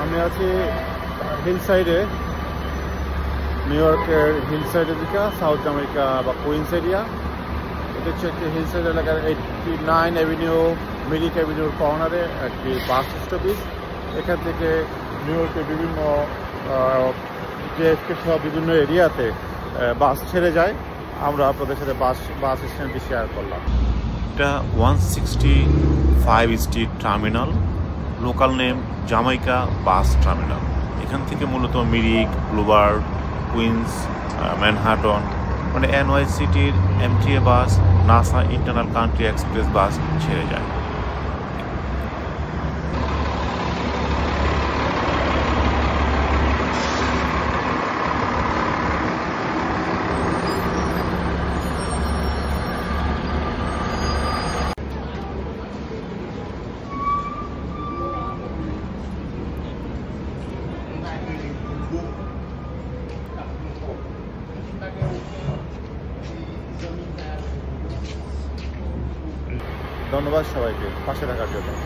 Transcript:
আমি আছি হিল সাইডে, নিউ ইয়র্কের হিল সাইডের দিকে, সাউথ জামাইকা বা কুইন্স এরিয়া। এটা হচ্ছে একটি হিল সাইড এলাকার 89 অ্যাভিনিউ মিরিক অ্যাভিনিউর কর্নারে একটি বাস স্টপেজ। এখান থেকে নিউ ইয়র্কের বিভিন্ন জেএফকে সহ বিভিন্ন এরিয়াতে বাস ছেড়ে যায়। আমরা আপনাদের সাথে বাস স্ট্যান্ডটি শেয়ার করলাম। এটা 165 street terminal, local name Jamaica bus terminal. এখান থেকে মূলত মিরিক, ব্লুবার্ড, কুইন্স, ম্যানহাটন মানে NYCটির MTA bus, Nassau internal country express bus ছেড়ে যায়। ধন্যবাদ সবাইকে পাশে থাকার জন্য।